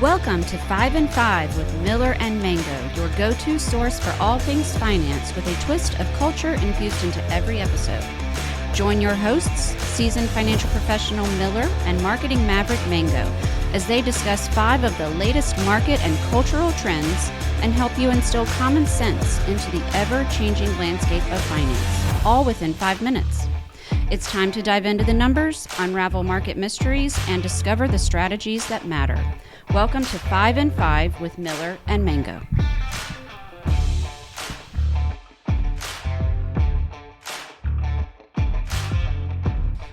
Welcome to 5 and 5 with Miller and Mango, your go-to source for all things finance with a twist of culture infused into every episode. Join your hosts, seasoned financial professional Miller and marketing maverick Mango, as they discuss 5 of the latest market and cultural trends and help you instill common sense into the ever-changing landscape of finance, all within 5 minutes. It's time to dive into the numbers, unravel market mysteries, and discover the strategies that matter. Welcome to 5 and 5 with Miller and Mango.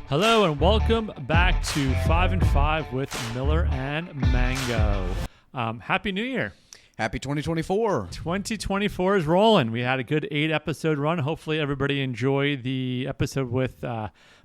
Hello and welcome back to 5 and 5 with Miller and Mango. Happy New Year. Happy 2024. 2024 is rolling. We had a good 8-episode run. Hopefully everybody enjoyed the episode with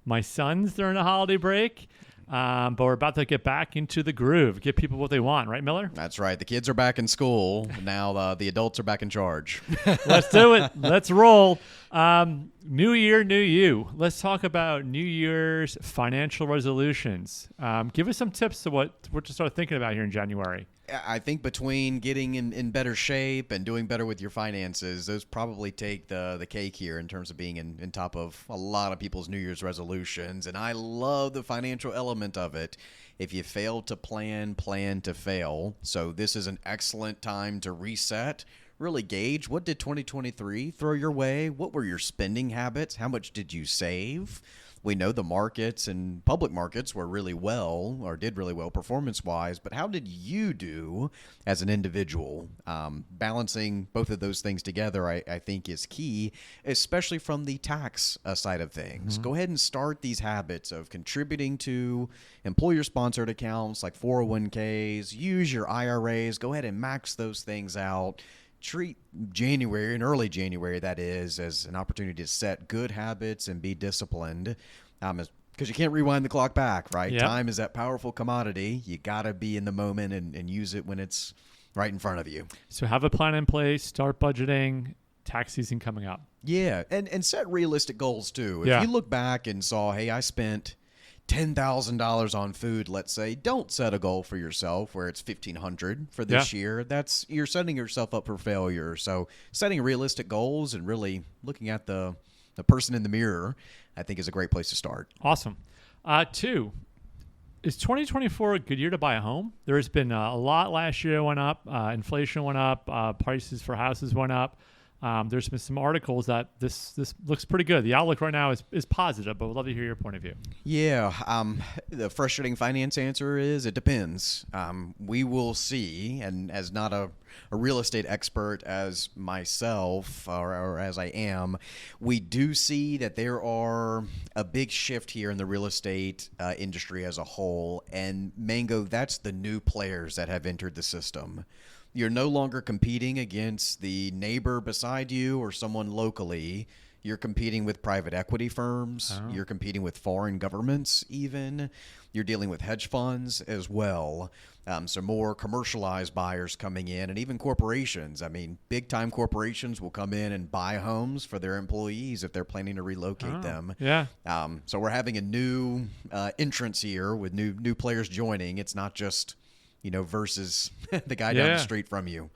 my sons during the holiday break. But we're about to get back into the groove, give people what they want, right, Miller? That's right. The kids are back in school. Now the adults are back in charge. Let's do it. Let's roll. New year, new you. Let's talk about New Year's financial resolutions. Give us some tips to what to start thinking about here in January. I think between getting in better shape and doing better with your finances, those probably take the cake here in terms of being in top of a lot of people's New Year's resolutions. And I love the financial element of it. If you fail to plan to fail. So this is an excellent time to reset, really gauge what did 2023 throw your way? What were your spending habits? How much did you save? We know the markets and public markets were really well or did really well performance-wise, but how did you do as an individual? Balancing both of those things together, I think, is key, especially from the tax side of things. Go ahead and start these habits of contributing to employer-sponsored accounts like 401ks, use your IRAs, go ahead and max those things out. Treat January, and early January, that is, as an opportunity to set good habits and be disciplined. Because you can't rewind the clock back, right? Yep. Time is that powerful commodity. You got to be in the moment and use it when it's right in front of you. So have a plan in place, start budgeting, tax season coming up. Yeah, and set realistic goals too. If you look back and saw, hey, I spent $10,000 on food, let's say, don't set a goal for yourself where it's $1,500 for this year. You're setting yourself up for failure. So setting realistic goals and really looking at the person in the mirror, I think, is a great place to start. Awesome. 2, is 2024 a good year to buy a home? There's been a lot last year went up. Inflation went up. Prices for houses went up. There's been some articles that this looks pretty good. The outlook right now is positive, but we'd love to hear your point of view. Yeah. The frustrating finance answer is it depends. We will see, and as not a real estate expert as myself or as I am, we do see that there are a big shift here in the real estate industry as a whole. And Mango, that's the new players that have entered the system. You're no longer competing against the neighbor beside you or someone locally. You're competing with private equity firms. Oh. You're competing with foreign governments even. You're dealing with hedge funds as well. So more commercialized buyers coming in, and even corporations. I mean, big-time corporations will come in and buy homes for their employees if they're planning to relocate them. Yeah. So we're having a new entrance here with new players joining. It's not just versus the guy down the street from you.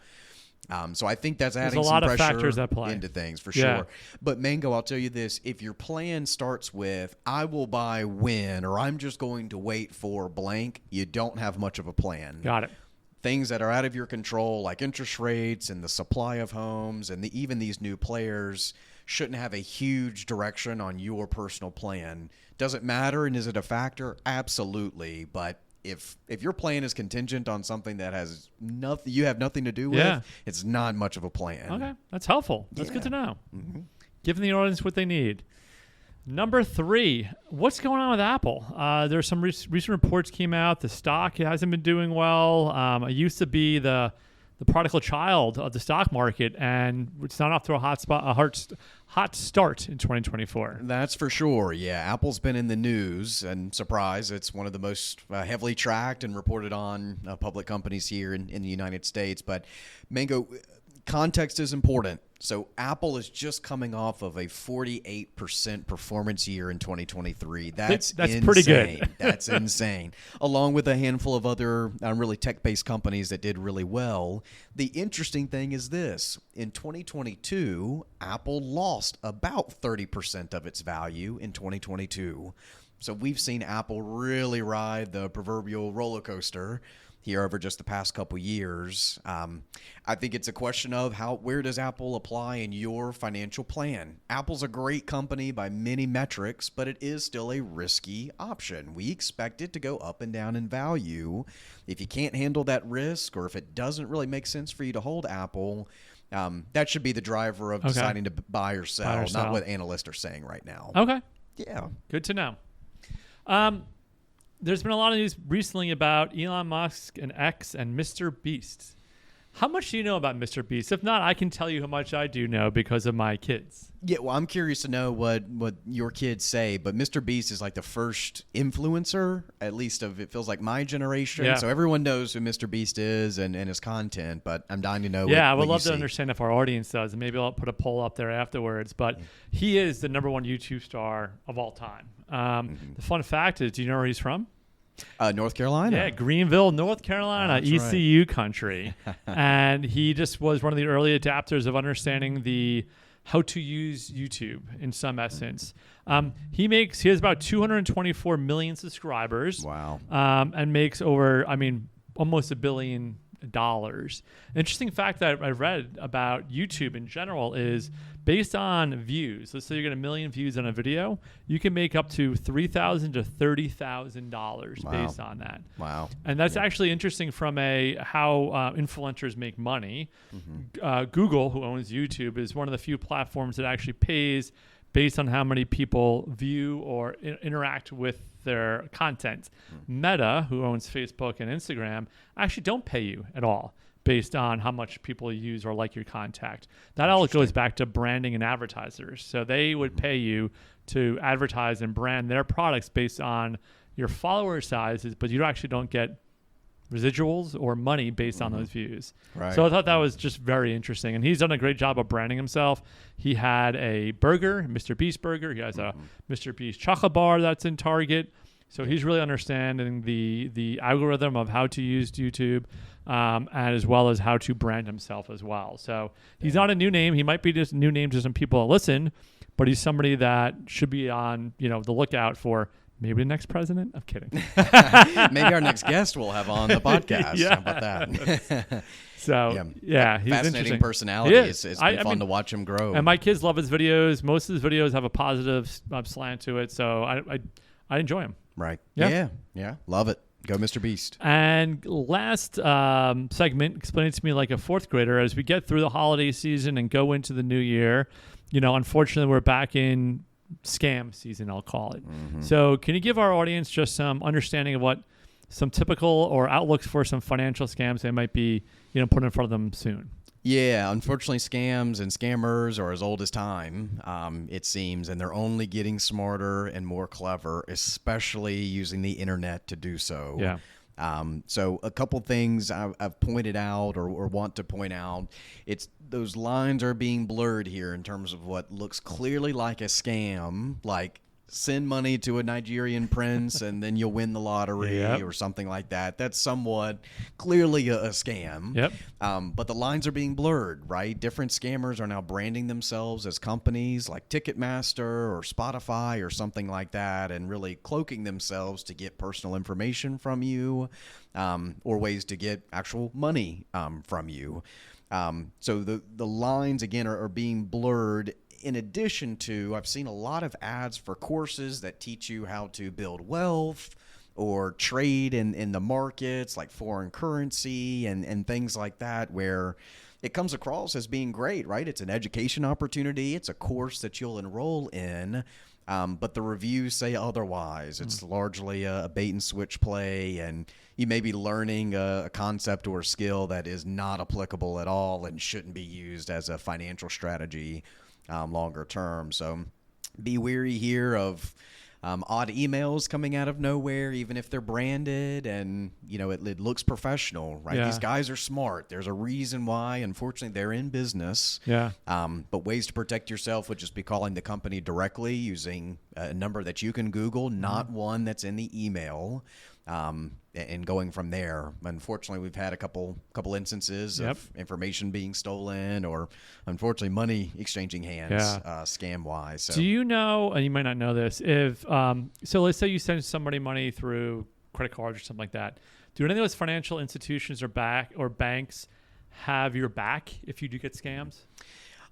So I think that's adding some pressure factors that play into things for sure. But Mango, I'll tell you this, if your plan starts with, I will buy when, or I'm just going to wait for blank, you don't have much of a plan. Got it. Things that are out of your control, like interest rates and the supply of homes and even these new players, shouldn't have a huge direction on your personal plan. Does it matter, and is it a factor? Absolutely. But if your plan is contingent on something that has nothing, you have nothing to do with, it's not much of a plan. Okay, that's helpful. That's good to know. Mm-hmm. Giving the audience what they need. Number 3, what's going on with Apple? There's some recent reports came out. The stock hasn't been doing well. It used to be the prodigal child of the stock market, and it's not off to a hot start in 2024. That's for sure. Yeah, Apple's been in the news, and surprise, it's one of the most heavily tracked and reported on public companies here in the United States. But Mango, Context is important. So Apple is just coming off of a 48% performance year in 2023. That's insane. Pretty good. That's insane. Along with a handful of other really tech-based companies that did really well. The interesting thing is this. In 2022, Apple lost about 30% of its value in 2022. So we've seen Apple really ride the proverbial roller coaster here over just the past couple years. I think it's a question of where does Apple apply in your financial plan? Apple's a great company by many metrics, but it is still a risky option. We expect it to go up and down in value. If you can't handle that risk, or if it doesn't really make sense for you to hold Apple, that should be the driver of deciding to buy or sell, not what analysts are saying right now. Okay. Yeah. Good to know. There's been a lot of news recently about Elon Musk and X and Mr. Beast. How much do you know about Mr. Beast? If not, I can tell you how much I do know because of my kids. Yeah, well, I'm curious to know what your kids say, but Mr. Beast is like the first influencer, at least of it feels like my generation. Yeah. So everyone knows who Mr. Beast is and his content, but I'm dying to know I would what love you to see. understand if our audience does, and maybe I'll put a poll up there afterwards. But he is the number one YouTube star of all time. The fun fact is, do you know where he's from? North Carolina. Yeah, Greenville, North Carolina, That's ECU country. And he just was one of the early adapters of understanding how to use YouTube in some essence. He has about 224 million subscribers. Wow. And makes over, almost $1 billion. Interesting fact that I read about YouTube in general is based on views. Let's say you get 1 million views on a video, you can make up to $3,000 to $30,000 based on that. Wow. And that's actually interesting from how influencers make money. Google, who owns YouTube, is one of the few platforms that actually pays based on how many people view or interact with their content. Meta, who owns Facebook and Instagram, actually don't pay you at all based on how much people use or like your contact. That all goes back to branding and advertisers. So they would pay you to advertise and brand their products based on your follower sizes, but you actually don't get residuals or money based on those views. Right. So I thought that was just very interesting. And he's done a great job of branding himself. He had a burger, Mr. Beast burger. He has a Mr. Beast chocolate bar that's in Target. So he's really understanding the algorithm of how to use YouTube, and as well as how to brand himself as well. So he's not a new name. He might be just a new name to some people that listen, but he's somebody that should be on the lookout for maybe the next president. I'm kidding. Maybe our next guest we'll have on the podcast. Yeah. How about that? So, yeah, he's fascinating interesting. personality. He is. It's been fun to watch him grow. And my kids love his videos. Most of his videos have a positive slant to it, so I enjoy him. Right. Yeah. Yeah. Love it. Go Mr. Beast. And last segment, explain it to me like a fourth grader. As we get through the holiday season and go into the new year, unfortunately, we're back in scam season, I'll call it. So can you give our audience just some understanding of what some typical or outlooks for some financial scams they might be, put in front of them soon? Yeah, unfortunately, scams and scammers are as old as time, it seems, and they're only getting smarter and more clever, especially using the internet to do so. Yeah. So a couple things I've pointed out or want to point out, it's those lines are being blurred here in terms of what looks clearly like a scam, like send money to a Nigerian prince and then you'll win the lottery or something like that. That's somewhat clearly a scam. Yep. But the lines are being blurred, right? Different scammers are now branding themselves as companies like Ticketmaster or Spotify or something like that and really cloaking themselves to get personal information from you or ways to get actual money from you. So the lines, again, are being blurred. In addition to, I've seen a lot of ads for courses that teach you how to build wealth or trade in the markets like foreign currency and things like that, where it comes across as being great, right? It's an education opportunity. It's a course that you'll enroll in, but the reviews say otherwise. It's largely a bait and switch play, and you may be learning a concept or a skill that is not applicable at all and shouldn't be used as a financial strategy longer term. So be wary here of odd emails coming out of nowhere, even if they're branded and, it looks professional, right? Yeah. These guys are smart. There's a reason why. Unfortunately, they're in business. Yeah. But ways to protect yourself would just be calling the company directly using a number that you can Google, not one that's in the email. And going from there. Unfortunately, we've had a couple instances of information being stolen, or unfortunately money exchanging hands, scam wise. So. Do you know, and you might not know this, if so let's say you send somebody money through credit cards or something like that. Do any of those financial institutions or banks have your back if you do get scams?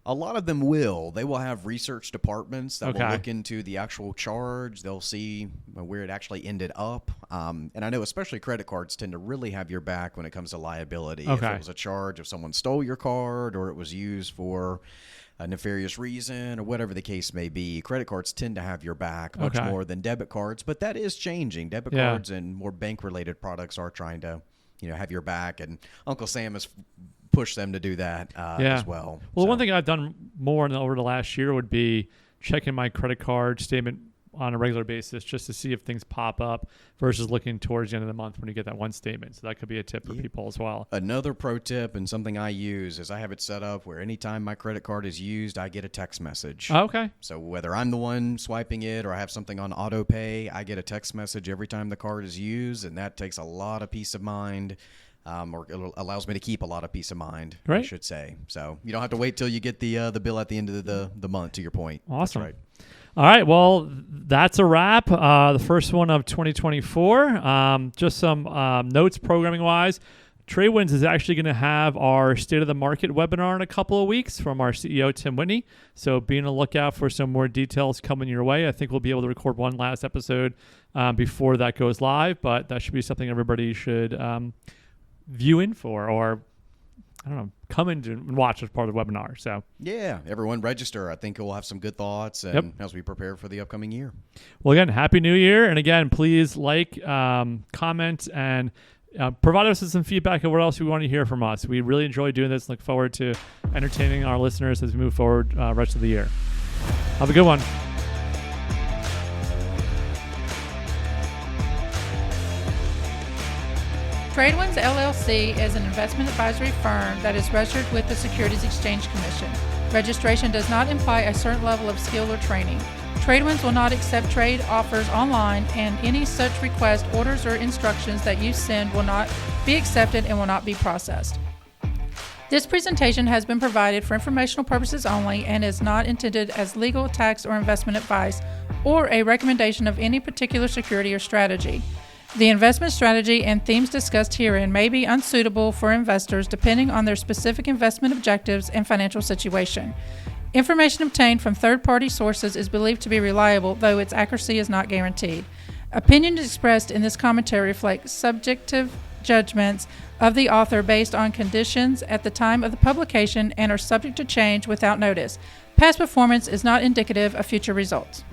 A lot of them will. They will have research departments that will look into the actual charge. They'll see where it actually ended up. And I know especially credit cards tend to really have your back when it comes to liability. If it was a charge, if someone stole your card or it was used for a nefarious reason or whatever the case may be, credit cards tend to have your back much more than debit cards. But that is changing. Debit cards and more bank-related products are trying to have your back. And Uncle Sam has push them to do that as well. Well, one thing I've done more over the last year would be checking my credit card statement on a regular basis just to see if things pop up versus looking towards the end of the month when you get that one statement. So that could be a tip for people as well. Another pro tip and something I use is I have it set up where anytime my credit card is used, I get a text message. Okay. So whether I'm the one swiping it or I have something on auto pay, I get a text message every time the card is used, and that takes a lot of peace of mind. Or it allows me to keep a lot of peace of mind, I should say. So you don't have to wait till you get the bill at the end of the month, to your point. Awesome. That's right. All right. Well, that's a wrap. The first one of 2024. Just some notes programming-wise. TradeWinds is actually going to have our State of the Market webinar in a couple of weeks from our CEO, Tim Whitney. So be on the lookout for some more details coming your way. I think we'll be able to record one last episode before that goes live, but that should be something everybody should view in for, or I don't know, come in and watch as part of the webinar. So yeah, everyone register. I think we'll have some good thoughts and as we prepare for the upcoming year. Well, again, Happy New Year. And again, please comment, and provide us with some feedback on what else we want to hear from us. We really enjoy doing this. Look forward to entertaining our listeners as we move forward rest of the year. Have a good one. TradeWinds LLC is an investment advisory firm that is registered with the Securities Exchange Commission. Registration does not imply a certain level of skill or training. TradeWinds will not accept trade offers online, and any such request, orders, or instructions that you send will not be accepted and will not be processed. This presentation has been provided for informational purposes only and is not intended as legal, tax, or investment advice or a recommendation of any particular security or strategy. The investment strategy and themes discussed herein may be unsuitable for investors depending on their specific investment objectives and financial situation. Information obtained from third-party sources is believed to be reliable, though its accuracy is not guaranteed. Opinions expressed in this commentary reflect subjective judgments of the author based on conditions at the time of the publication and are subject to change without notice. Past performance is not indicative of future results.